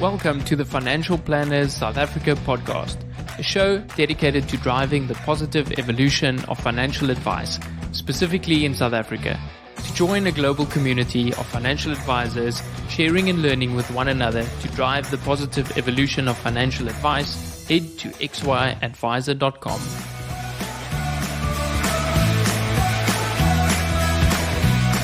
Welcome to the Financial Planners South Africa podcast, a show dedicated to driving the positive evolution of financial advice, specifically in South Africa. To join a global community of financial advisors, sharing and learning with one another to drive the positive evolution of financial advice, head to xyadvisor.com.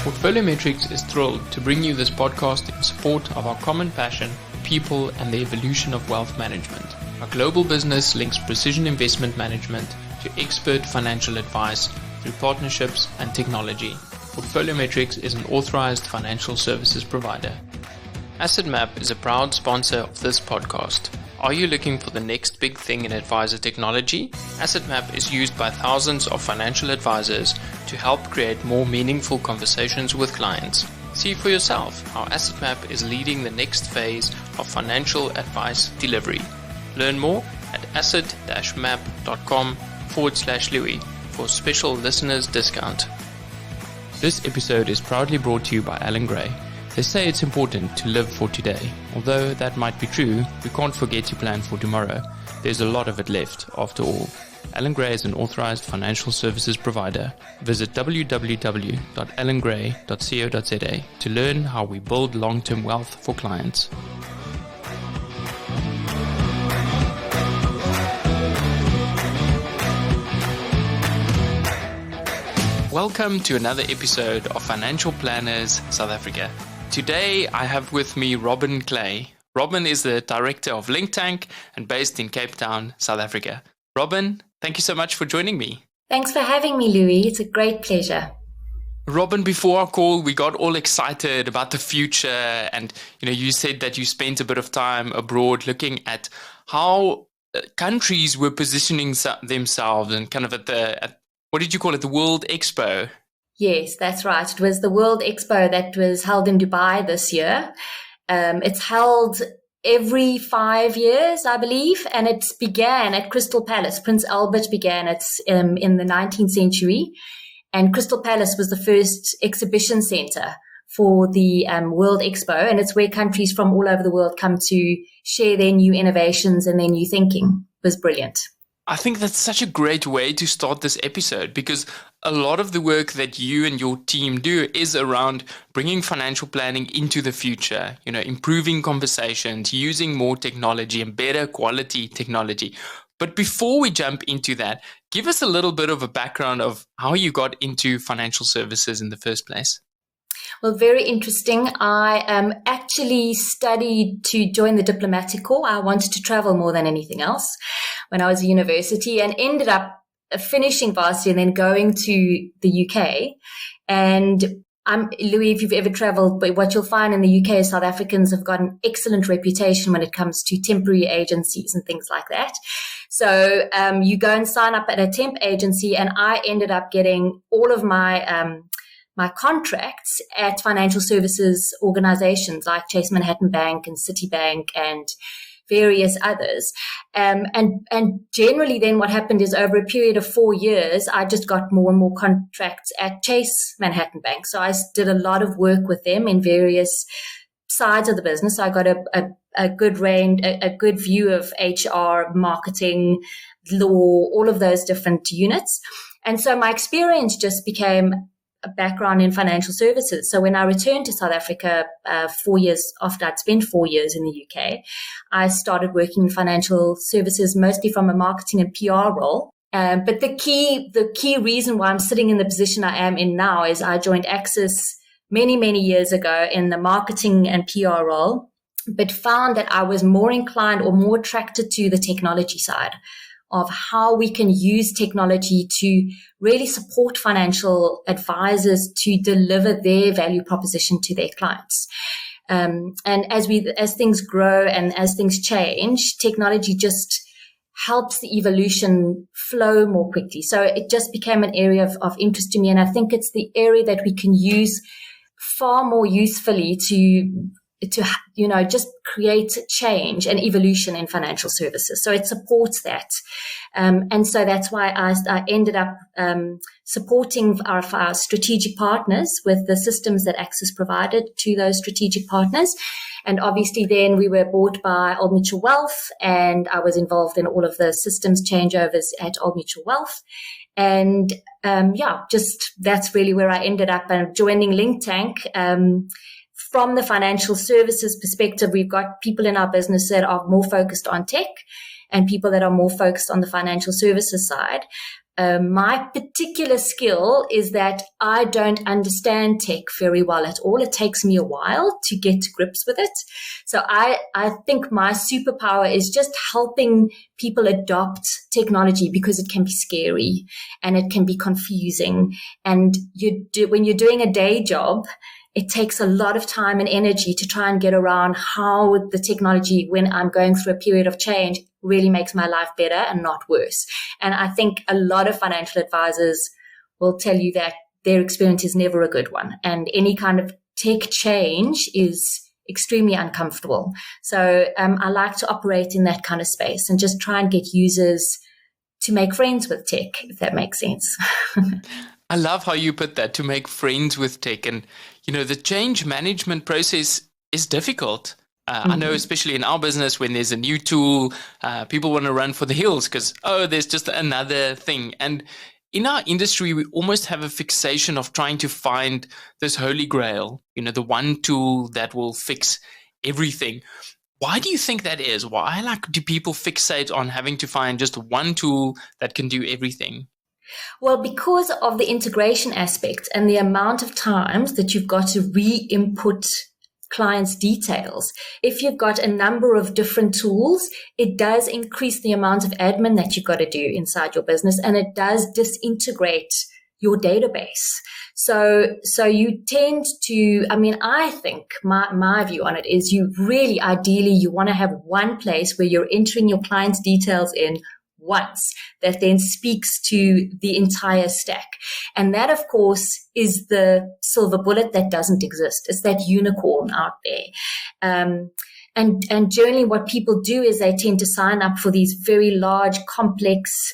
Portfolio Metrics is thrilled to bring you this podcast in support of our common passion, people, and the evolution of wealth management. Our global business links precision investment management to expert financial advice through partnerships and technology. Portfolio Metrics is an authorized financial services provider. AssetMap is a proud sponsor of this podcast. Are you looking for the next big thing in advisor technology? AssetMap is used by thousands of financial advisors to help create more meaningful conversations with clients. See for yourself how AssetMap is leading the next phase of financial advice delivery. Learn more at asset-map.com/Louis for a special listeners discount. This episode is proudly brought to you by Alan Gray. They say it's important to live for today. Although that might be true, we can't forget to plan for tomorrow. There's a lot of it left, after all. Alan Gray is an authorized financial services provider. Visit www.alangray.co.za to learn how we build long-term wealth for clients. Welcome to another episode of Financial Planners South Africa. Today I have with me Robyn Clay. Robyn is the director of Linktank and based in Cape Town, South Africa. Robyn, thank you so much for joining me. Thanks for having me, Louis. It's a great pleasure. Robyn, before our call, we got all excited about the future, and you said that you spent a bit of time abroad looking at how countries were positioning themselves and kind of at what did you call it, the World Expo? Yes, that's right. It was the World Expo that was held in Dubai this year. It's held every 5 years, I believe, and it began at Crystal Palace. Prince Albert began it in the 19th century, and Crystal Palace was the first exhibition center for the World Expo, and it's where countries from all over the world come to share their new innovations and their new thinking. It was brilliant. I think that's such a great way to start this episode, because a lot of the work that you and your team do is around bringing financial planning into the future, improving conversations, using more technology and better quality technology. But before we jump into that, give us a little bit of a background of how you got into financial services in the first place. Well, very interesting. I actually studied to join the diplomatic corps. I wanted to travel more than anything else when I was at university, and ended up finishing varsity and then going to the UK. And Louis, if you've ever traveled, but what you'll find in the UK is South Africans have got an excellent reputation when it comes to temporary agencies and things like that. So you go and sign up at a temp agency, and I ended up getting all of my contracts at financial services organizations like Chase Manhattan Bank and Citibank and various others. And generally then what happened is over a period of 4 years, I just got more and more contracts at Chase Manhattan Bank. So I did a lot of work with them in various sides of the business. So I got a good range, a good view of HR, marketing, law, all of those different units. And so my experience just became a background in financial services. So when I returned to South Africa 4 years after I'd spent 4 years in the UK, I started working in financial services, mostly from a marketing and PR role. But the key reason why I'm sitting in the position I am in now is I joined Axis many, many years ago in the marketing and PR role, but found that I was more inclined or more attracted to the technology side of how we can use technology to really support financial advisors to deliver their value proposition to their clients. And as things grow and as things change, technology just helps the evolution flow more quickly. So it just became an area of interest to me. And I think it's the area that we can use far more usefully to just create change and evolution in financial services. So it supports that. And so that's why I ended up supporting our strategic partners with the systems that Access provided to those strategic partners. And obviously then we were bought by Old Mutual Wealth, and I was involved in all of the systems changeovers at Old Mutual Wealth. And that's really where I ended up joining Linktank. From the financial services perspective, we've got people in our business that are more focused on tech and people that are more focused on the financial services side. My particular skill is that I don't understand tech very well at all. It takes me a while to get to grips with it. So I think my superpower is just helping people adopt technology, because it can be scary and it can be confusing. And when you're doing a day job, it takes a lot of time and energy to try and get around how the technology, when I'm going through a period of change, really makes my life better and not worse. And I think a lot of financial advisors will tell you that their experience is never a good one. And any kind of tech change is extremely uncomfortable. So I like to operate in that kind of space and just try and get users to make friends with tech, if that makes sense. I love how you put that, to make friends with tech. And, the change management process is difficult. I know, especially in our business, when there's a new tool, people want to run for the hills because, there's just another thing. And in our industry, we almost have a fixation of trying to find this holy grail, the one tool that will fix everything. Why do you think that is? Why do people fixate on having to find just one tool that can do everything? Well, because of the integration aspect and the amount of times that you've got to re-input clients' details. If you've got a number of different tools, it does increase the amount of admin that you've got to do inside your business, and it does disintegrate your database. So you tend to, I think my view on it is ideally you want to have one place where you're entering your client's details in once, that then speaks to the entire stack. And that, of course, is the silver bullet that doesn't exist. It's that unicorn out there. And generally what people do is they tend to sign up for these very large, complex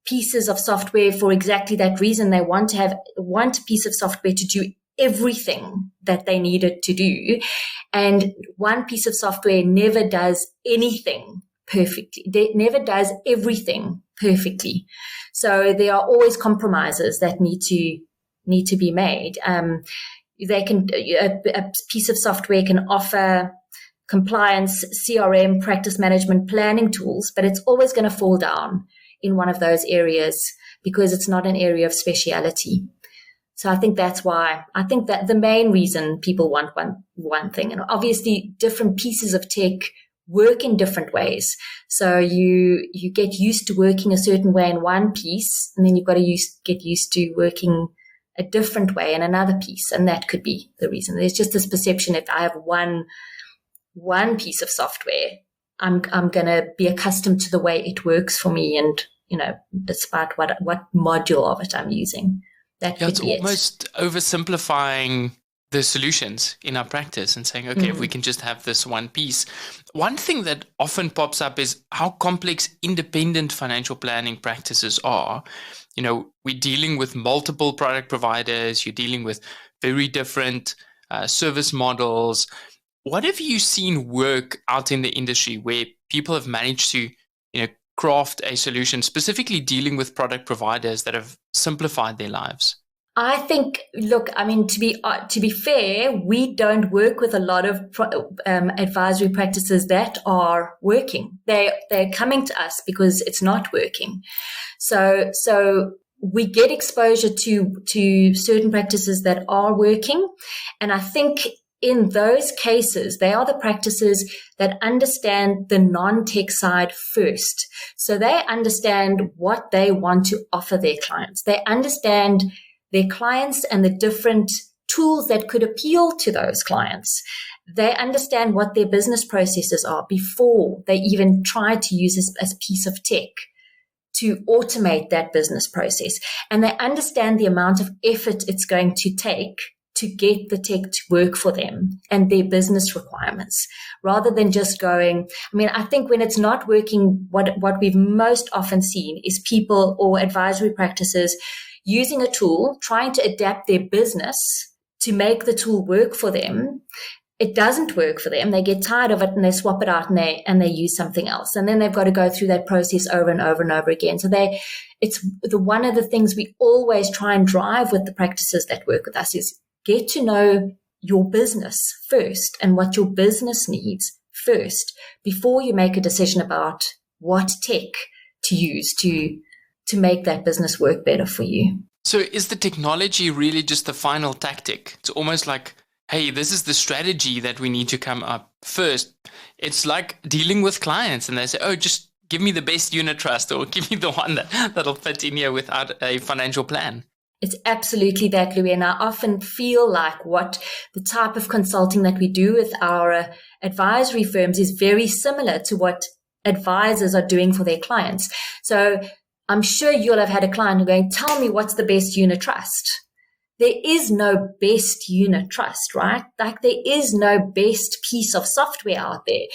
pieces of software for exactly that reason. They want to have one piece of software to do everything that they need it to do. And one piece of software never does anything perfectly. It never does everything perfectly. So there are always compromises that need to be made. A piece of software can offer compliance, CRM, practice management, planning tools, but it's always going to fall down in one of those areas because it's not an area of speciality. So I think that's why. I think that the main reason people want one thing, and obviously different pieces of tech work in different ways. So you get used to working a certain way in one piece, and then you've got to get used to working a different way in another piece. And that could be the reason. There's just this perception if I have one piece of software, I'm going to be accustomed to the way it works for me. And, despite what module of it I'm using, that could be almost oversimplifying the solutions in our practice and saying, okay, if we can just have this one piece. One thing that often pops up is how complex independent financial planning practices are. We're dealing with multiple product providers. You're dealing with very different service models. What have you seen work out in the industry where people have managed to, craft a solution specifically dealing with product providers that have simplified their lives? I think, to be fair, we don't work with a lot of advisory practices that are working. They're coming to us because it's not working. So we get exposure to certain practices that are working, and I think in those cases, they are the practices that understand the non-tech side first. So they understand what they want to offer their clients. They understand their clients and the different tools that could appeal to those clients. They understand what their business processes are before they even try to use this as a piece of tech to automate that business process. And they understand the amount of effort it's going to take to get the tech to work for them and their business requirements, rather than just going, I think when it's not working, what we've most often seen is people or advisory practices using a tool, trying to adapt their business to make the tool work for them. It doesn't work for them. They get tired of it and they swap it out and they use something else. And then they've got to go through that process over and over and over again. So it's one of the things we always try and drive with the practices that work with us is get to know your business first and what your business needs first before you make a decision about what tech to use to make that business work better for you. So is the technology really just the final tactic? It's almost like, hey, this is the strategy that we need to come up first. It's like dealing with clients and they say, oh, just give me the best unit trust or give me the one that'll fit in here without a financial plan. It's absolutely that, Louis. And I often feel like what the type of consulting that we do with our advisory firms is very similar to what advisors are doing for their clients. So I'm sure you'll have had a client going, tell me what's the best unit trust. There is no best unit trust, right? Like there is no best piece of software out there.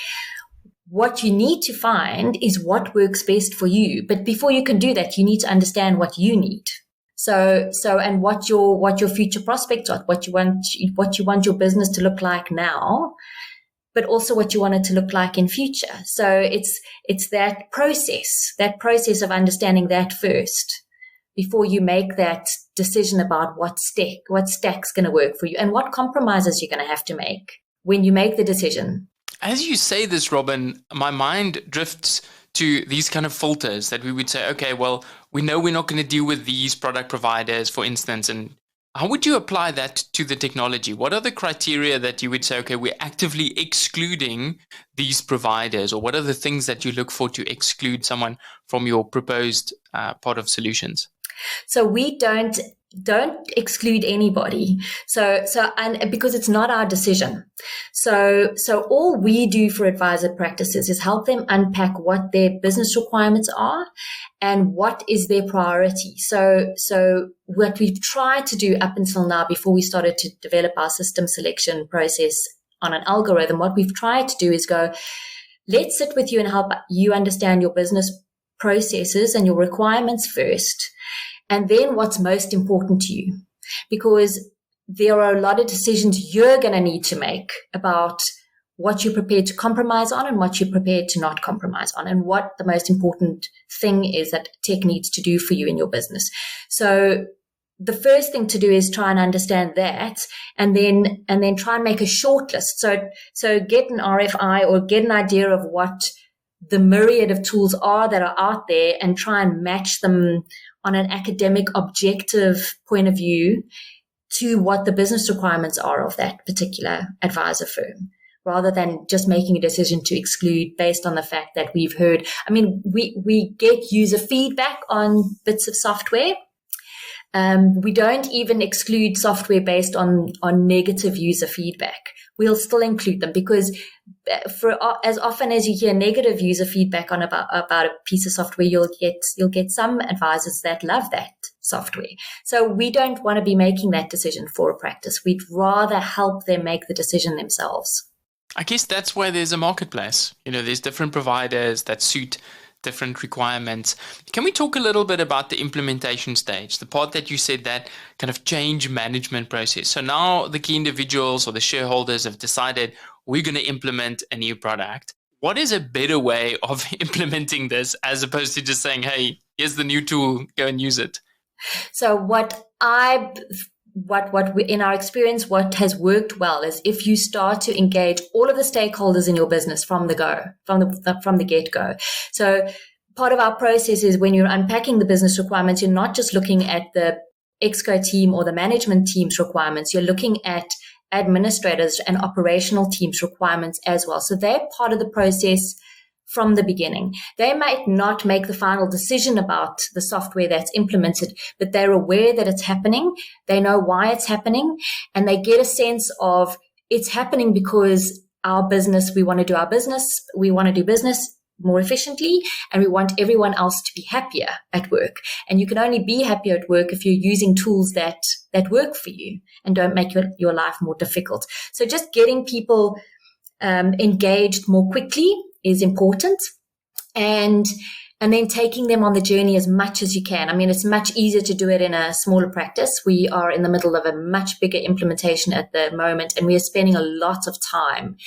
What you need to find is what works best for you. But before you can do that, you need to understand what you need. So and what your future prospects are, what you want your business to look like now, but also what you want it to look like in future. So it's that process of understanding that first before you make that decision about what stack's going to work for you and what compromises you're going to have to make when you make the decision. As you say this, Robyn, my mind drifts to these kind of filters that we would say, okay, well, we know we're not going to deal with these product providers, for instance, and how would you apply that to the technology? What are the criteria that you would say, okay, we're actively excluding these providers, or what are the things that you look for to exclude someone from your proposed part of solutions? So we don't exclude anybody. And because it's not our decision. So all we do for advisor practices is help them unpack what their business requirements are and what is their priority. So what we've tried to do up until now, before we started to develop our system selection process on an algorithm, what we've tried to do is go, let's sit with you and help you understand your business processes and your requirements first. And then what's most important to you, because there are a lot of decisions you're going to need to make about what you're prepared to compromise on and what you're prepared to not compromise on, and what the most important thing is that tech needs to do for you in your business. So the first thing to do is try and understand that, and then try and make a short list. So get an RFI or get an idea of what the myriad of tools are that are out there and try and match them on an academic, objective point of view to what the business requirements are of that particular advisor firm, rather than just making a decision to exclude based on the fact that we've heard. We get user feedback on bits of software. We don't even exclude software based on negative user feedback. We'll still include them, because for as often as you hear negative user feedback on about a piece of software, you'll get some advisors that love that software. So we don't want to be making that decision for a practice. We'd rather help them make the decision themselves. I guess that's why there's a marketplace. There's different providers that suit different requirements. Can we talk a little bit about the implementation stage, the part that you said, that kind of change management process? So now the key individuals or the shareholders have decided we're going to implement a new product. What is a better way of implementing this as opposed to just saying, hey, here's the new tool, go and use it? So what we, in our experience, what has worked well is if you start to engage all of the stakeholders in your business from the get-go. So part of our process is when you're unpacking the business requirements, you're not just looking at the exco team or the management team's requirements, you're looking at administrators and operational teams' requirements as well. So they're part of the process from the beginning. They might not make the final decision about the software that's implemented, but they're aware that it's happening. They know why it's happening, and they get a sense of it's happening because our business, we want to do our business, we want to do business more efficiently, and we want everyone else to be happier at work. And you can only be happier at work if you're using tools that work for you and don't make your life more difficult. So just getting people engaged more quickly is important, and then taking them on the journey as much as you can. I mean, it's much easier to do it in a smaller practice. We are in the middle of a much bigger implementation at the moment, and we are spending a lot of time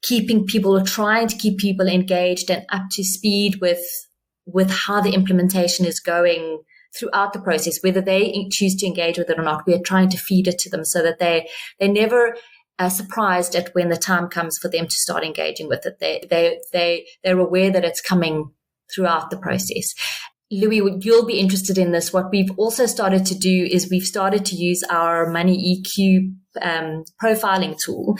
trying to keep people engaged and up to speed with how the implementation is going throughout the process, whether they choose to engage with it or not. We are trying to feed it to them so that they're never surprised at when the time comes for them to start engaging with it. They're aware that it's coming throughout the process. Louis, you'll be interested in this. What we've also started to do is we've started to use our Money EQ profiling tool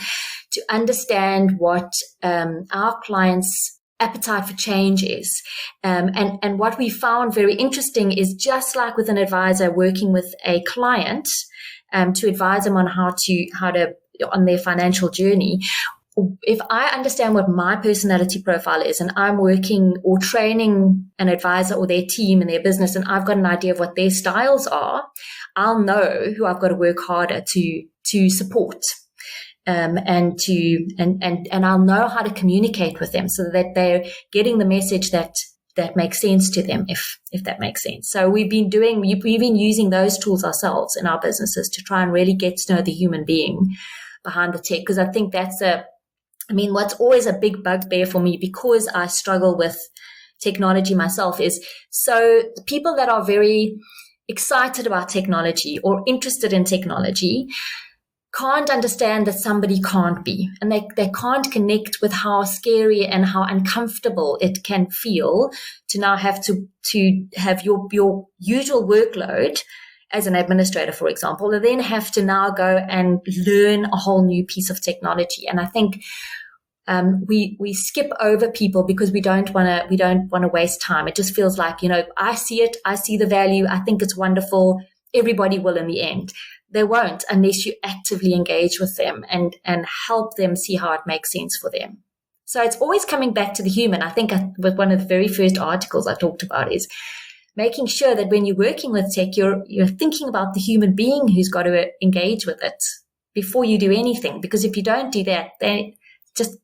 to understand what our clients' appetite for change is. And what we found very interesting is, just like with an advisor working with a client to advise them on how to on their financial journey, if I understand what my personality profile is and I'm working or training an advisor or their team in their business, and I've got an idea of what their styles are, I'll know who I've got to work harder to support. And I'll know how to communicate with them so that they're getting the message that makes sense to them, if that makes sense. So we've been using those tools ourselves in our businesses to try and really get to know the human being behind the tech, because I think what's always a big bugbear for me, because I struggle with technology myself, is so the people that are very excited about technology or interested in technology can't understand that somebody can't be, and they can't connect with how scary and how uncomfortable it can feel to now have to have your usual workload as an administrator, for example, and then have to now go and learn a whole new piece of technology. And I think we skip over people because we don't want to waste time. It just feels like, I see it, I see the value, I think it's wonderful. Everybody will in the end. They won't unless you actively engage with them and help them see how it makes sense for them. So it's always coming back to the human. I think with one of the very first articles I talked about is making sure that when you're working with tech, you're thinking about the human being who's got to engage with it before you do anything. Because if you don't do that, then just,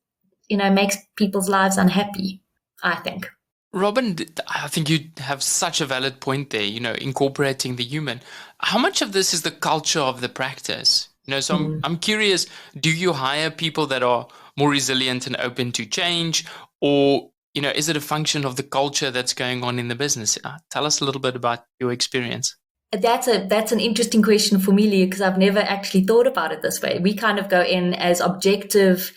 makes people's lives unhappy, I think. Robyn, I think you have such a valid point there, incorporating the human. How much of this is the culture of the practice? So I'm curious, do you hire people that are more resilient and open to change, or is it a function of the culture that's going on in the business? Tell us a little bit about your experience. That's an interesting question for me, Leah, because I've never actually thought about it this way. We kind of go in as objective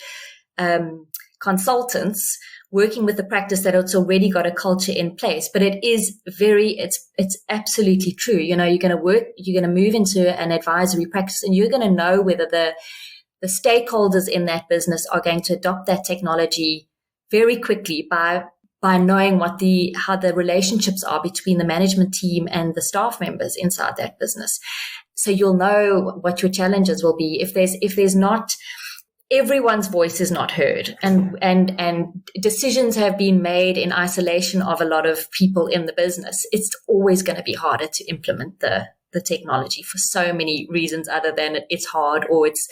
consultants working with the practice that it's already got a culture in place. But it's absolutely true. You're going to move into an advisory practice, and you're going to know whether the stakeholders in that business are going to adopt that technology very quickly by knowing how the relationships are between the management team and the staff members inside that business. So you'll know what your challenges will be. If there's not, everyone's voice is not heard, and decisions have been made in isolation of a lot of people in the business, it's always going to be harder to implement the technology for so many reasons other than it's hard, or it's,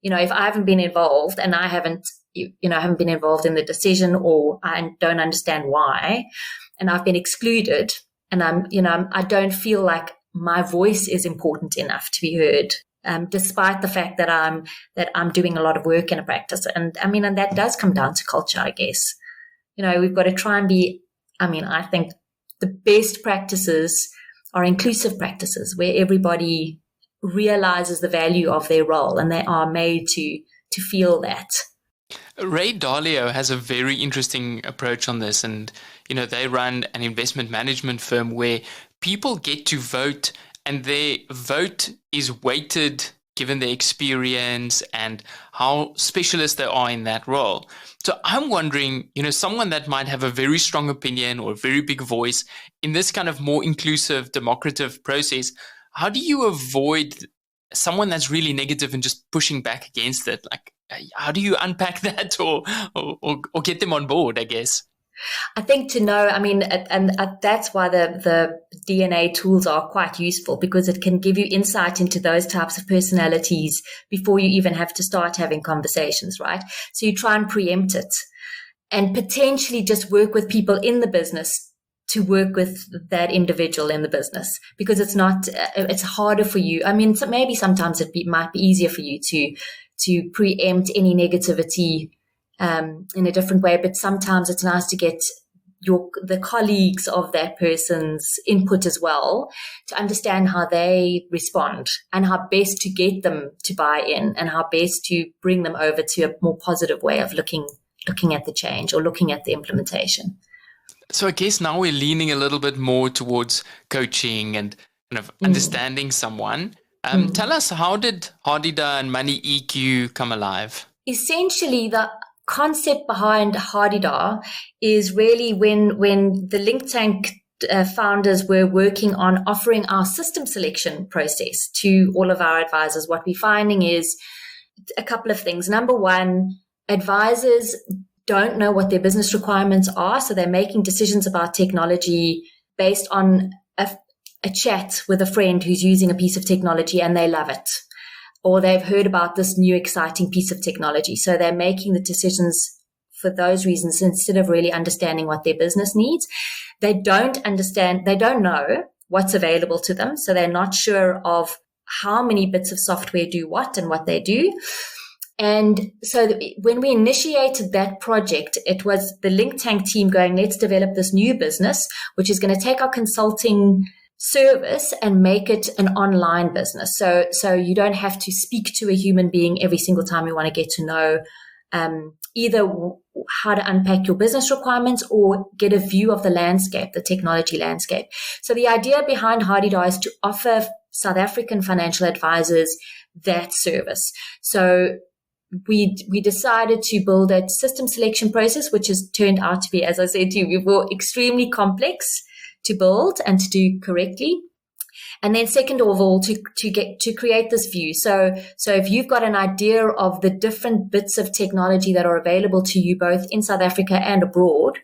if I haven't been involved and I haven't been involved in the decision, or I don't understand why, and I've been excluded, and I don't feel like my voice is important enough to be heard, despite the fact that I'm doing a lot of work in a practice. And that does come down to culture, I guess. We've got to try and be, I think the best practices are inclusive practices where everybody realizes the value of their role and they are made to feel that. Ray Dalio has a very interesting approach on this, and they run an investment management firm where people get to vote, and their vote is weighted given their experience and how specialist they are in that role. So I'm wondering, someone that might have a very strong opinion or a very big voice in this kind of more inclusive, democratic process, how do you avoid someone that's really negative and just pushing back against it? Like, how do you unpack that or get them on board, I guess? I think to know, I mean, and that's why the DNA tools are quite useful, because it can give you insight into those types of personalities before you even have to start having conversations, right? So you try and preempt it and potentially just work with people in the business to work with that individual in the business, because it's harder for you. I mean, so maybe sometimes might be easier for you to preempt any negativity in a different way, but sometimes it's nice to get the colleagues of that person's input as well, to understand how they respond and how best to get them to buy in and how best to bring them over to a more positive way of looking at the change or looking at the implementation. So I guess now we're leaning a little bit more towards coaching and kind of understanding someone. Tell us, how did Hardida and Money EQ come alive? Essentially, the concept behind Hardida is really when the Linktank founders were working on offering our system selection process to all of our advisors. What we're finding is a couple of things. Number one, advisors don't know what their business requirements are, so they're making decisions about technology based on a chat with a friend who's using a piece of technology and they love it, or they've heard about this new exciting piece of technology. So they're making the decisions for those reasons instead of really understanding what their business needs. They don't know what's available to them, so they're not sure of how many bits of software do what and what they do. And so when we initiated that project, it was the Linktank team going, let's develop this new business, which is going to take our consulting service and make it an online business. So you don't have to speak to a human being every single time you want to get to know either how to unpack your business requirements or get a view of the landscape, the technology landscape. So the idea behind Hardida is to offer South African financial advisors that service. So we decided to build a system selection process, which has turned out to be, as I said to you before, extremely complex to build and to do correctly. And then second of all, to create this view. So if you've got an idea of the different bits of technology that are available to you both in South Africa and abroad,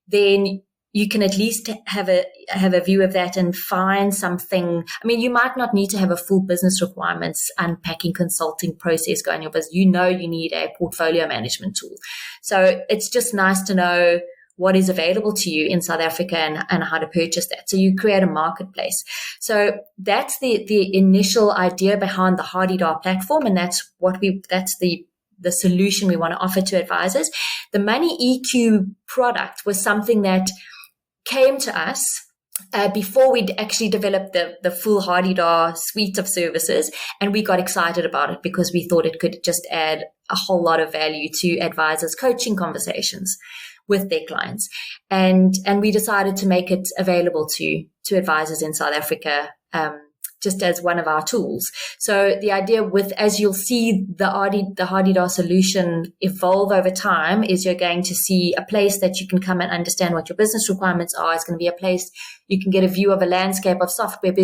then you can at least have a view of that and find something. I mean, you might not need to have a full business requirements unpacking consulting process going on, but you need a portfolio management tool. So it's just nice to know what is available to you in South Africa and how to purchase that. So you create a marketplace. So that's the initial idea behind the Hardida platform, and that's the solution we want to offer to advisors. The Money EQ product was something that came to us before we'd actually developed the full Hardida suite of services, and we got excited about it because we thought it could just add a whole lot of value to advisors' coaching conversations with their clients. And we decided to make it available to advisors in South Africa, just as one of our tools. So the idea as you'll see the Hardida solution evolve over time, is you're going to see a place that you can come and understand what your business requirements are. It's going to be a place you can get a view of a landscape of software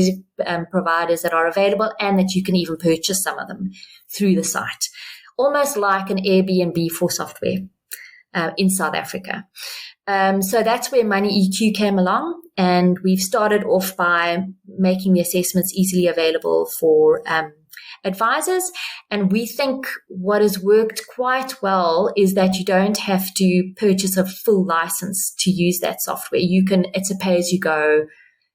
providers that are available, and that you can even purchase some of them through the site. Almost like an Airbnb for software in South Africa. So that's where Money EQ came along, and we've started off by making the assessments easily available for advisors. And we think what has worked quite well is that you don't have to purchase a full license to use that software. It's a pay-as-you-go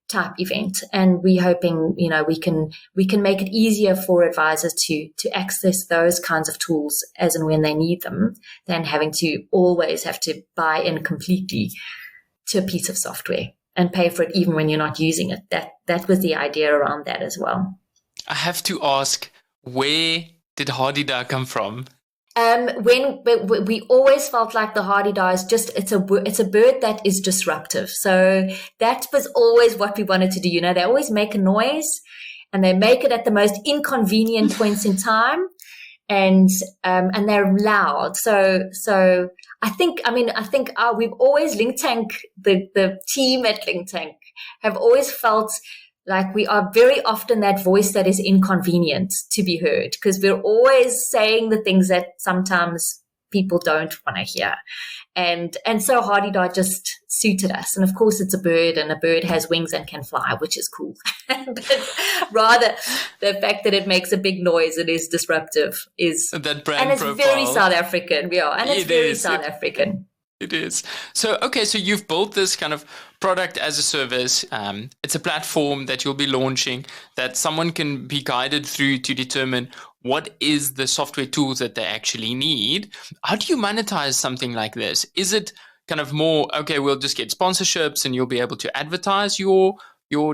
type event, and we're hoping we can make it easier for advisors to access those kinds of tools as and when they need them, than having to always have to buy in completely to a piece of software and pay for it even when you're not using it. That was the idea around that as well. I have to ask, where did Hardida come from? When we always felt like the Hardida is it's a bird that is disruptive. So that was always what we wanted to do. They always make a noise, and they make it at the most inconvenient points in time, and they're loud. So I think we've always the team at Linktank have always felt like we are very often that voice that is inconvenient to be heard, because we're always saying the things that sometimes people don't want to hear. And so Hardy-Dart just suited us. And of course, it's a bird, and a bird has wings and can fly, which is cool. But rather, the fact that it makes a big noise and is disruptive is that brand and it's profile. Very South African. Yeah, and it's very South African. It is. So, okay, so you've built this kind of product as a service. It's a platform that you'll be launching that someone can be guided through to determine what is the software tools that they actually need. How do you monetize something like this? Is it kind of more, okay, we'll just get sponsorships and you'll be able to advertise your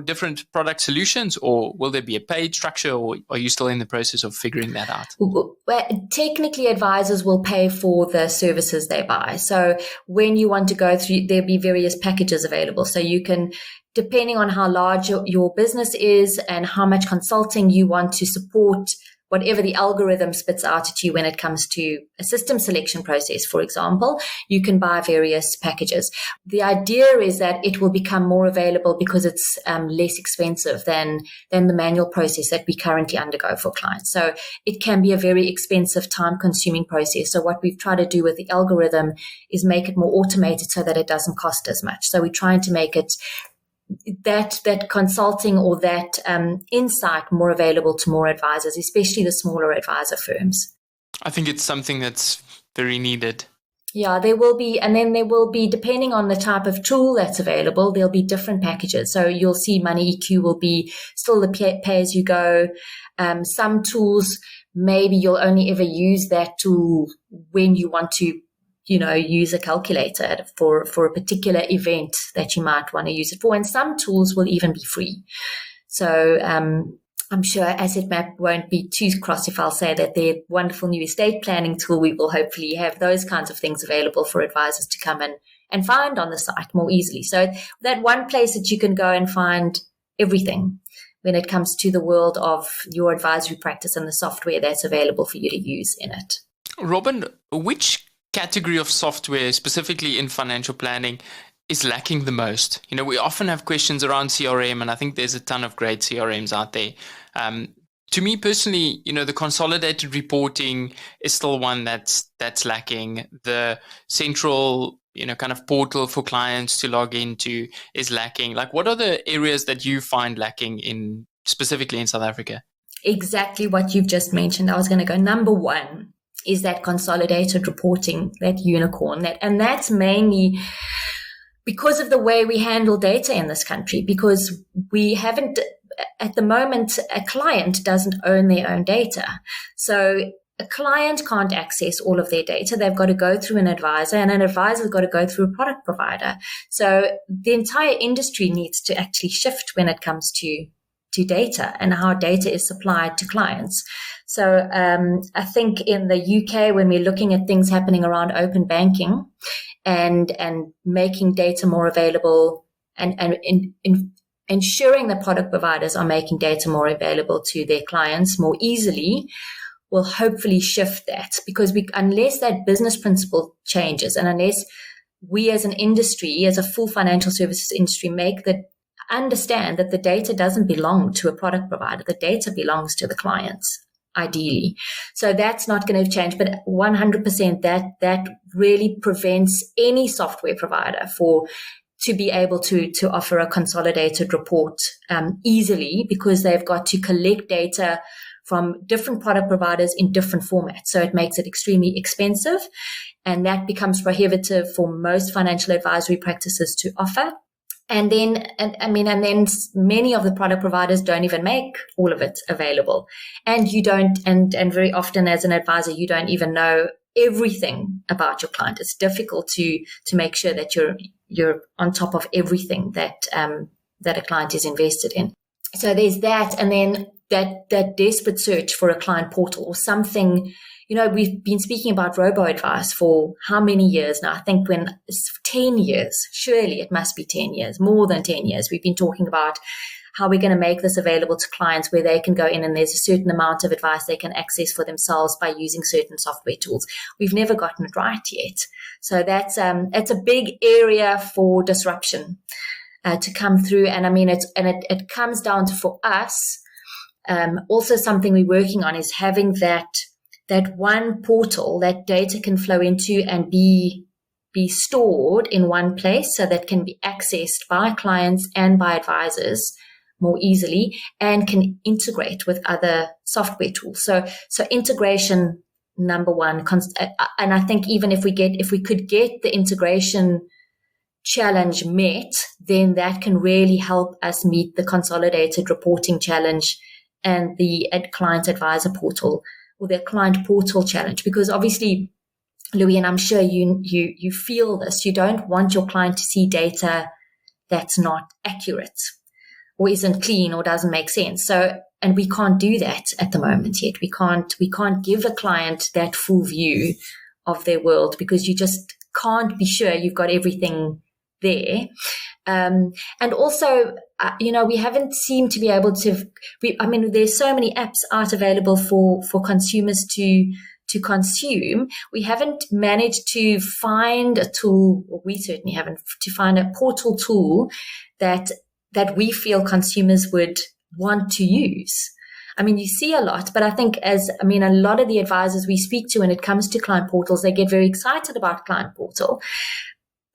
different product solutions, or will there be a paid structure, or are you still in the process of figuring that out? Well, technically, advisors will pay for the services they buy. So when you want to go through, there'll be various packages available. So you can, depending on how large your business is and how much consulting you want to support, whatever the algorithm spits out at you when it comes to a system selection process, for example, you can buy various packages. The idea is that it will become more available because it's less expensive than the manual process that we currently undergo for clients. So it can be a very expensive, time-consuming process. So what we've tried to do with the algorithm is make it more automated so that it doesn't cost as much. So we're trying to make it that consulting or that insight more available to more advisors, especially the smaller advisor firms. I think it's something that's very needed. Yeah, there will be, and then there will be, depending on the type of tool that's available, there'll be different packages. So you'll see Money EQ will be still the pay as you go. Some tools, maybe you'll only ever use that tool when you want to use a calculator for a particular event that you might want to use it for. And some tools will even be free. So I'm sure Asset Map won't be too cross if I'll say that their wonderful new estate planning tool, we will hopefully have those kinds of things available for advisors to come and find on the site more easily. So that one place that you can go and find everything when it comes to the world of your advisory practice and the software that's available for you to use in it. Robyn, which category of software, specifically in financial planning, is lacking the most? We often have questions around CRM, and I think there's a ton of great CRMs out there. To me personally, the consolidated reporting is still one that's lacking. The central, kind of portal for clients to log into is lacking. Like, what are the areas that you find lacking specifically in South Africa? Exactly what you've just mentioned. I was going to go number one is that consolidated reporting, that unicorn, and that's mainly because of the way we handle data in this country, because we haven't, at the moment, a client doesn't own their own data. So a client can't access all of their data. They've got to go through an advisor, and an advisor's got to go through a product provider. So the entire industry needs to actually shift when it comes to data and how data is supplied to clients. So I think in the UK, when we're looking at things happening around open banking and making data more available and ensuring that product providers are making data more available to their clients more easily, will hopefully shift that. Because unless that business principle changes, and unless we as an industry, as a full financial services industry, understand that the data doesn't belong to a product provider. The data belongs to the clients, ideally. So that's not going to change, but 100% that really prevents any software provider to be able to offer a consolidated report easily, because they've got to collect data from different product providers in different formats. So it makes it extremely expensive, and that becomes prohibitive for most financial advisory practices to offer. And then many of the product providers don't even make all of it available. And you don't, and very often as an advisor, you don't even know everything about your client. It's difficult to make sure that you're on top of everything that a client is invested in. So there's that. And then that desperate search for a client portal or something. We've been speaking about robo-advice for how many years now? I think 10 years, surely it must be 10 years, more than 10 years. We've been talking about how we're going to make this available to clients where they can go in and there's a certain amount of advice they can access for themselves by using certain software tools. We've never gotten it right yet. So that's a big area for disruption to come through. And it comes down to, for us, also something we're working on is having that that one portal that data can flow into and be stored in one place so that can be accessed by clients and by advisors more easily and can integrate with other software tools. So integration, number one. And I think even if we could get the integration challenge met, then that can really help us meet the consolidated reporting challenge and the client advisor portal or their client portal challenge. Because obviously, Louis, and I'm sure you feel this, you don't want your client to see data that's not accurate or isn't clean or doesn't make sense. So, and we can't do that at the moment yet. We can't give a client that full view of their world because you just can't be sure you've got everything there. And also, we haven't seemed to be able to, there's so many apps out available for consumers to consume. We haven't managed to find a tool, or we certainly haven't, to find a portal tool that we feel consumers would want to use. I mean, you see a lot, but I think a lot of the advisors we speak to when it comes to client portals, they get very excited about client portal.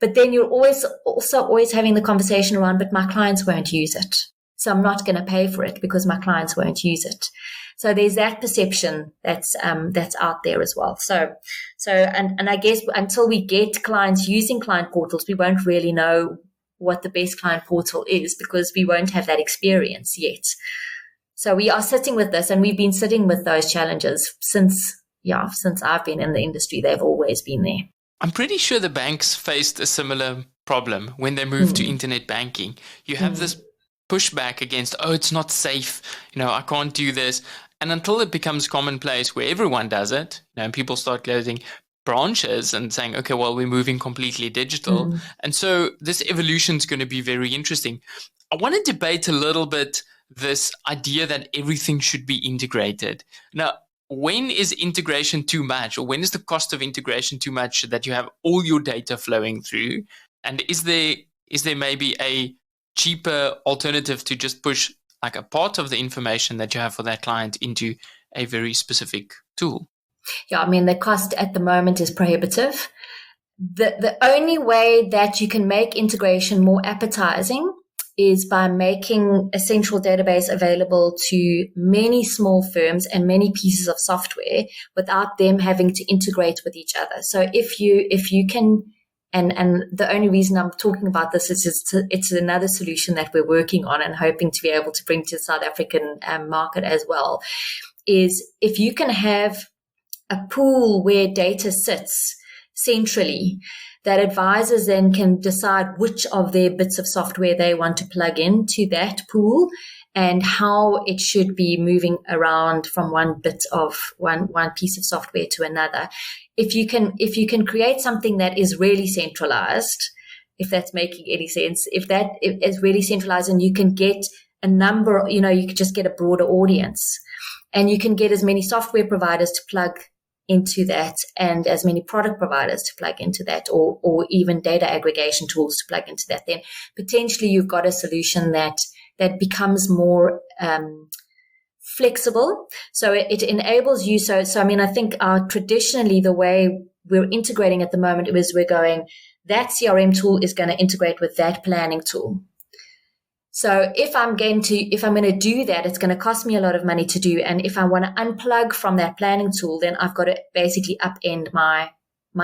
But then you're always having the conversation around, but my clients won't use it. So I'm not going to pay for it because my clients won't use it. So there's that perception that's out there as well. So I guess until we get clients using client portals, we won't really know what the best client portal is because we won't have that experience yet. So we are sitting with this, and we've been sitting with those challenges since I've been in the industry. They've always been there. I'm pretty sure the banks faced a similar problem when they moved to internet banking. You have this pushback against, it's not safe. I can't do this. And until it becomes commonplace where everyone does it, and people start closing branches and saying, okay, well, we're moving completely digital. And so this evolution is going to be very interesting. I want to debate a little bit this idea that everything should be integrated. Now, when is integration too much, or when is the cost of integration too much that you have all your data flowing through? And is there maybe a cheaper alternative to just push like a part of the information that you have for that client into a very specific tool? Yeah, the cost at the moment is prohibitive. The only way that you can make integration more appetizing is by making a central database available to many small firms and many pieces of software without them having to integrate with each other. So if you can, and the only reason I'm talking about this is it's another solution that we're working on and hoping to be able to bring to the South African market as well, is if you can have a pool where data sits centrally, that advisors then can decide which of their bits of software they want to plug into that pool and how it should be moving around from one piece of software to another. If you can create something that is really centralized, if that's making any sense, if that is really centralized and you can get a number, you could just get a broader audience and you can get as many software providers to plug into that and as many product providers to plug into that or even data aggregation tools to plug into that, then potentially you've got a solution that becomes more flexible. So it enables you. So I think traditionally the way we're integrating at the moment is we're going, that CRM tool is going to integrate with that planning tool. So if I'm going to do that, it's going to cost me a lot of money to do. And if I want to unplug from that planning tool, then I've got to basically upend my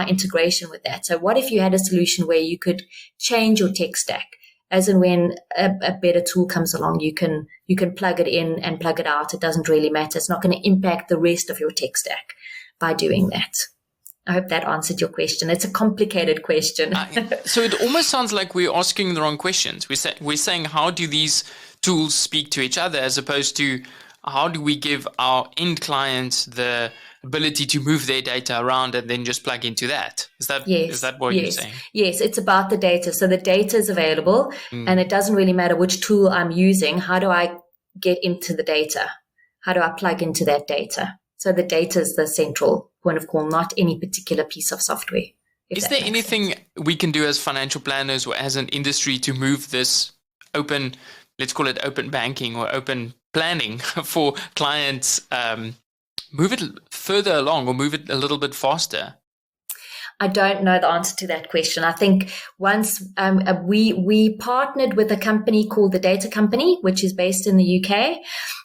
integration with that. So what if you had a solution where you could change your tech stack, as in when a better tool comes along, you can plug it in and plug it out. It doesn't really matter. It's not going to impact the rest of your tech stack by doing that. I hope that answered your question. It's a complicated question. So it almost sounds like we're asking the wrong questions. We're saying, how do these tools speak to each other, as opposed to how do we give our end clients the ability to move their data around and then just plug into that? Is that what you're saying? Yes, it's about the data. So the data is available and it doesn't really matter which tool I'm using. How do I get into the data? How do I plug into that data? So the data is the central point of call, not any particular piece of software. Is there anything we can do as financial planners or as an industry to move this open, let's call it open banking or open planning for clients move it further along or move it a little bit faster? I don't know the answer to that question. I think once we partnered with a company called the Data Company, which is based in the UK,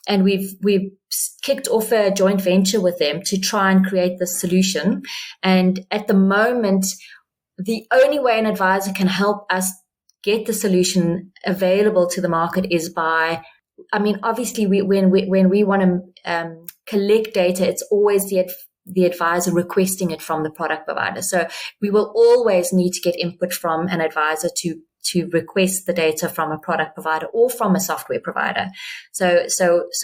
and we've kicked off a joint venture with them to try and create this solution. And at the moment, the only way an advisor can help us get the solution available to the market is by, obviously, when we want to collect data, it's always the advisor requesting it from the product provider. So we will always need to get input from an advisor to request the data from a product provider or from a software provider. So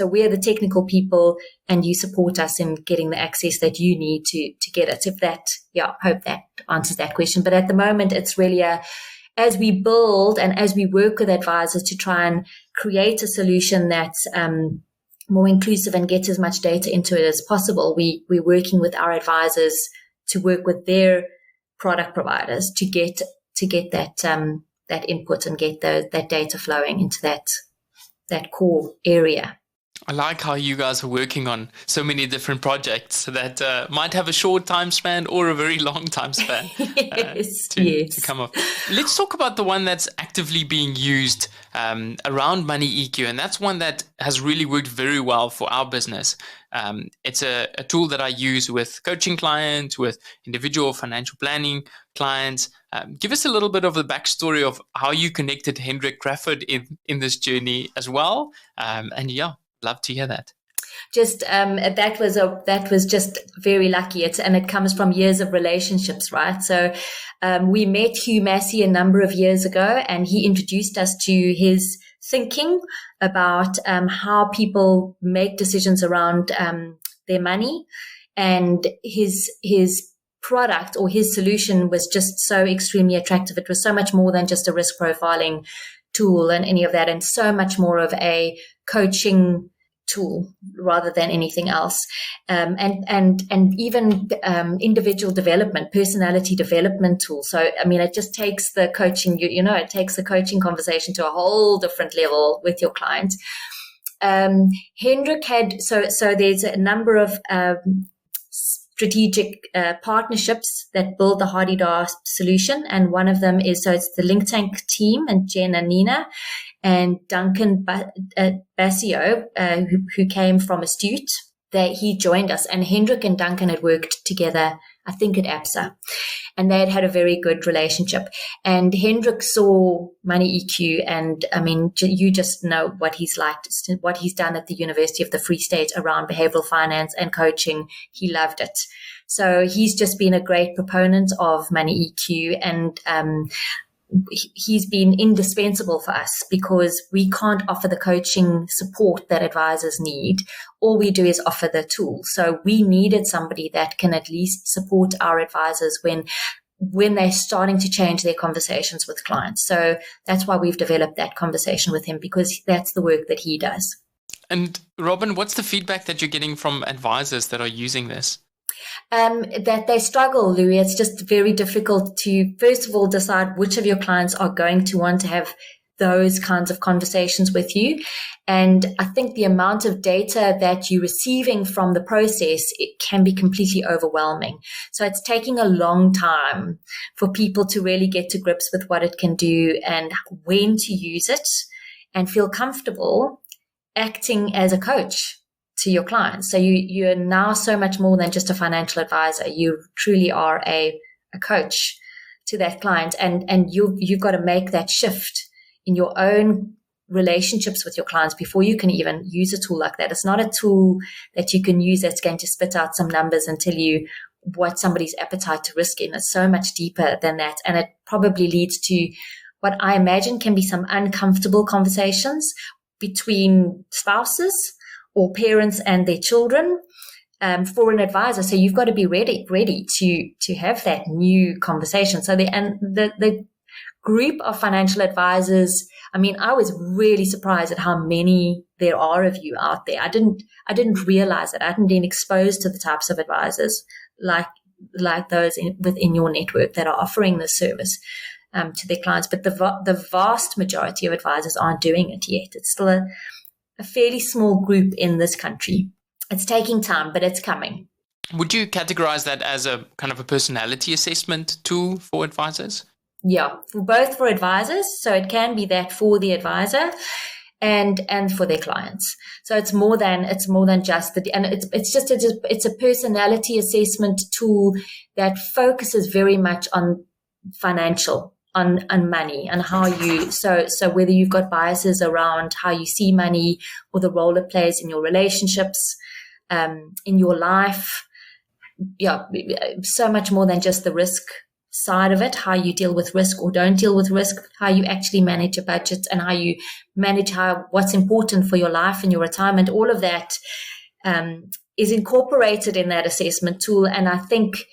we're the technical people, and you support us in getting the access that you need to get it. Hope that answers that question. But at the moment, it's really as we build and as we work with advisors to try and create a solution that's more inclusive and gets as much data into it as possible, we're working with our advisors to work with their product providers to get that input and get that data flowing into that core area. I like how you guys are working on so many different projects that might have a short time span or a very long time span to come up. Let's talk about the one that's actively being used around Money EQ, and that's one that has really worked very well for our business. It's a tool that I use with coaching clients, with individual financial planning clients. Give us a little bit of the backstory of how you connected Hendrik Crawford in this journey as well. Love to hear that. Just that was just very lucky. It comes from years of relationships, right? So we met Hugh Massey a number of years ago, and he introduced us to his thinking about how people make decisions around their money, and his product or his solution was just so extremely attractive. It was so much more than just a risk profiling tool and any of that, and so much more of a coaching tool rather than anything else, and even individual development, personality development tool. So it just takes the coaching, it takes the coaching conversation to a whole different level with your client. Hendrik had so there's a number of strategic partnerships that build the Hardidar solution, and one of them is it's the Linktank team and Jen and Nina and Duncan Basio, who came from Astute. He joined us, and Hendrik and Duncan had worked together, I think, at APSA, and they had a very good relationship. And Hendrik saw Money EQ, and you just know what he's like, what he's done at the University of the Free State around behavioral finance and coaching. He loved it. So he's just been a great proponent of Money EQ, and he's been indispensable for us because we can't offer the coaching support that advisors need. All we do is offer the tool. So we needed somebody that can at least support our advisors when they're starting to change their conversations with clients. So that's why we've developed that conversation with him, because that's the work that he does. And Robyn, what's the feedback that you're getting from advisors that are using this? That they struggle, Louis. It's just very difficult to, first of all, decide which of your clients are going to want to have those kinds of conversations with you. And I think the amount of data that you're receiving from the process, it can be completely overwhelming. So it's taking a long time for people to really get to grips with what it can do and when to use it and feel comfortable acting as a coach to your clients. So you're now so much more than just a financial advisor. You truly are a coach to that client, and you've got to make that shift in your own relationships with your clients before you can even use a tool like that. It's not a tool that you can use that's going to spit out some numbers and tell you what somebody's appetite to risk in. It's so much deeper than that, and it probably leads to what I imagine can be some uncomfortable conversations between spouses or parents and their children for an advisor. So you've got to be ready to have that new conversation. So the group of financial advisors, I was really surprised at how many there are of you out there. I didn't realize it. I hadn't been exposed to the types of advisors like those within your network that are offering this service to their clients. But the vast majority of advisors aren't doing it yet. It's still a fairly small group in this country It's taking time, but it's coming. Would you categorize that as a kind of a personality assessment tool for advisors? Yeah, both for advisors. So it can be that for the advisor and for their clients. So it's more than just and it's a personality assessment tool that focuses very much on financial, on money, and how you so whether you've got biases around how you see money or the role it plays in your relationships, in your life. Yeah, so much more than just the risk side of it, how you deal with risk or don't deal with risk, how you actually manage a budget, and how you manage what's important for your life and your retirement. All of that is incorporated in that assessment tool. And I think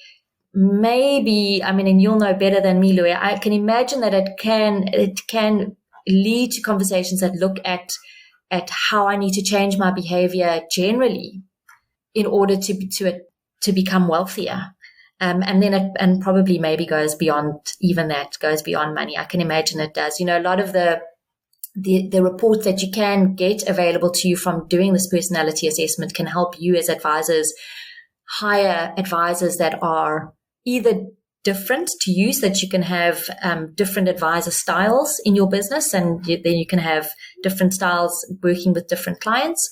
maybe, and you'll know better than me, Louis, I can imagine that it can lead to conversations that look at how I need to change my behavior generally in order to become wealthier. And then and probably maybe goes beyond even that, goes beyond money. I can imagine it does. A lot of the reports that you can get available to you from doing this personality assessment can help you as advisors hire advisors that are either different to you, so that you can have different advisor styles in your business, and then you can have different styles working with different clients.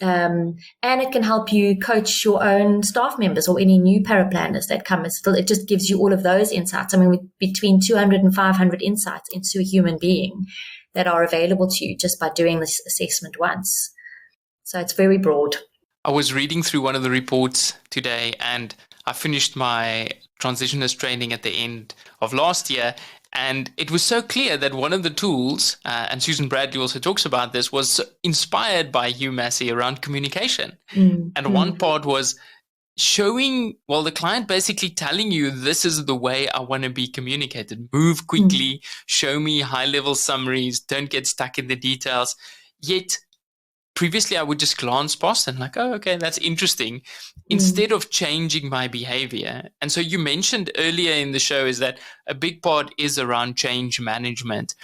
And it can help you coach your own staff members or any new paraplanners that come. It just gives you all of those insights. Between 200 and 500 insights into a human being that are available to you just by doing this assessment once. So it's very broad. I was reading through one of the reports today, and I finished my transitioners training at the end of last year. And it was so clear that one of the tools, and Susan Bradley also talks about this, was inspired by Hugh Massey around communication. And one part was showing, the client basically telling you, this is the way I want to be communicated. Move quickly, show me high-level summaries, don't get stuck in the details. Yet previously I would just glance past and like, oh, okay, that's interesting, instead of changing my behavior. And so you mentioned earlier in the show is that a big part is around change management.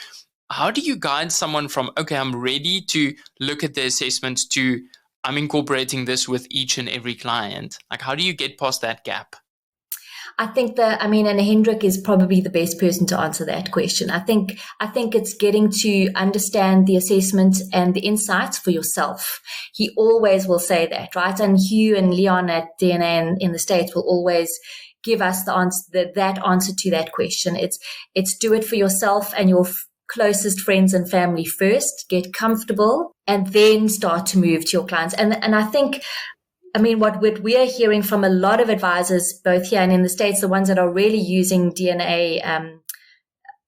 How do you guide someone from, okay, I'm ready to look at the assessment, to I'm incorporating this with each and every client? Like, how do you get past that gap? I think and Hendrik is probably the best person to answer that question. I think it's getting to understand the assessment and the insights for yourself. He always will say that, right? And Hugh and Leon at DNA in the States will always give us the answer, that answer to that question. It's do it for yourself and your closest friends and family first, get comfortable, and then start to move to your clients. And I think, what we're hearing from a lot of advisors, both here and in the States, the ones that are really using DNA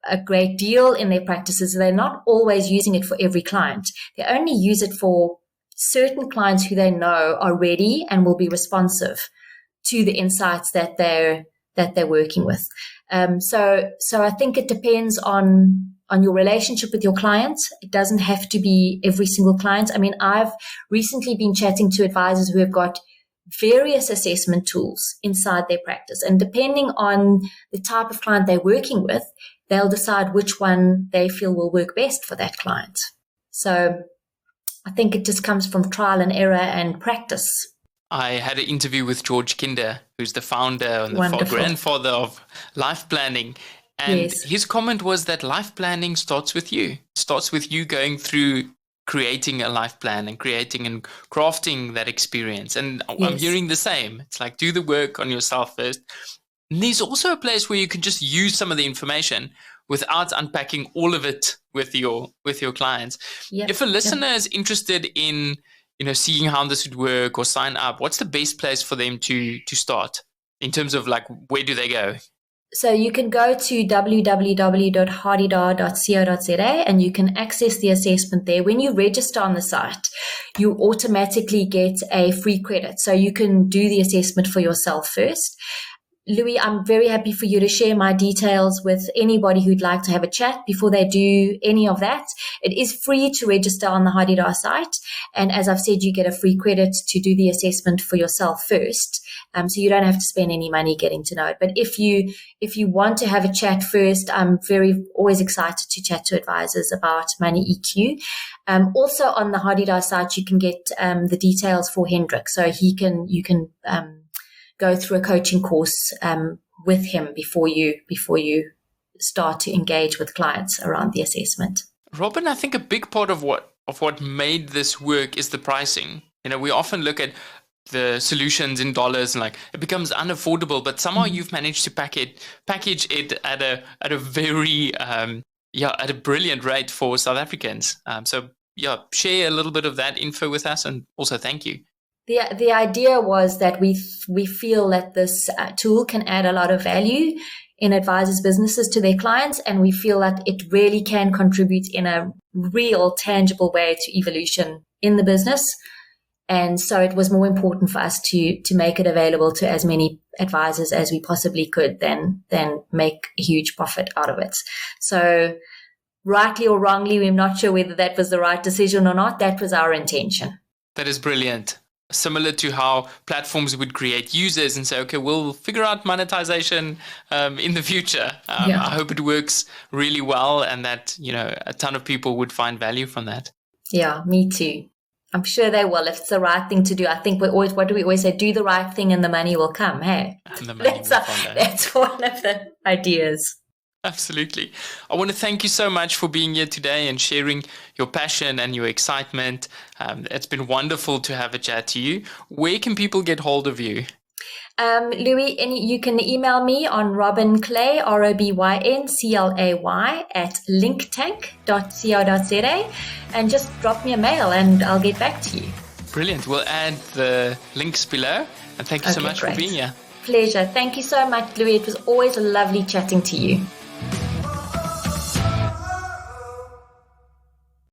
a great deal in their practices, they're not always using it for every client. They only use it for certain clients who they know are ready and will be responsive to the insights that they're working with. So I think it depends on your relationship with your clients. It doesn't have to be every single client. I've recently been chatting to advisors who have got various assessment tools inside their practice. And depending on the type of client they're working with, they'll decide which one they feel will work best for that client. So I think it just comes from trial and error and practice. I had an interview with George Kinder, who's the founder and the grandfather of life planning. And his comment was that life planning starts with you. It starts with you going through creating a life plan and creating and crafting that experience. And I'm hearing the same. It's like, do the work on yourself first. And there's also a place where you can just use some of the information without unpacking all of it with your clients. Yep. If a listener is interested in seeing how this would work or sign up, what's the best place for them to start in terms of like, where do they go? So you can go to www.hardydar.co.za and you can access the assessment there. When you register on the site, you automatically get a free credit. So you can do the assessment for yourself first. Louis, I'm very happy for you to share my details with anybody who'd like to have a chat before they do any of that. It is free to register on the Hadidar site. And as I've said, you get a free credit to do the assessment for yourself first. So you don't have to spend any money getting to know it. But if you want to have a chat first, I'm always excited to chat to advisors about money EQ. Also on the Hadidar site, you can get the details for Hendrik. So you can go through a coaching course with him before you start to engage with clients around the assessment. Robyn, I think a big part of what made this work is the pricing. We often look at the solutions in dollars and like it becomes unaffordable, but somehow you've managed to package it at a very at a brilliant rate for South Africans. So share a little bit of that info with us, and also thank you. The idea was that we feel that this tool can add a lot of value in advisors' businesses to their clients, and we feel that it really can contribute in a real, tangible way to evolution in the business. And so it was more important for us to make it available to as many advisors as we possibly could than make a huge profit out of it. So rightly or wrongly, we're not sure whether that was the right decision or not. That was our intention. That is brilliant. Similar to how platforms would create users and say, okay, we'll figure out monetization in the future. I hope it works really well and that, a ton of people would find value from that. Yeah, me too. I'm sure they will if it's the right thing to do. I think what do we always say? Do the right thing and the money will come, hey? And the money will follow. That's one of the ideas. Absolutely. I want to thank you so much for being here today and sharing your passion and your excitement. It's been wonderful to have a chat to you. Where can people get hold of you? Louis, you can email me on Robyn Clay, ROBYNCLAY at linktank.co.za and just drop me a mail and I'll get back to you. Brilliant. We'll add the links below. And thank you so much for being here. Pleasure. Thank you so much, Louis. It was always lovely chatting to you.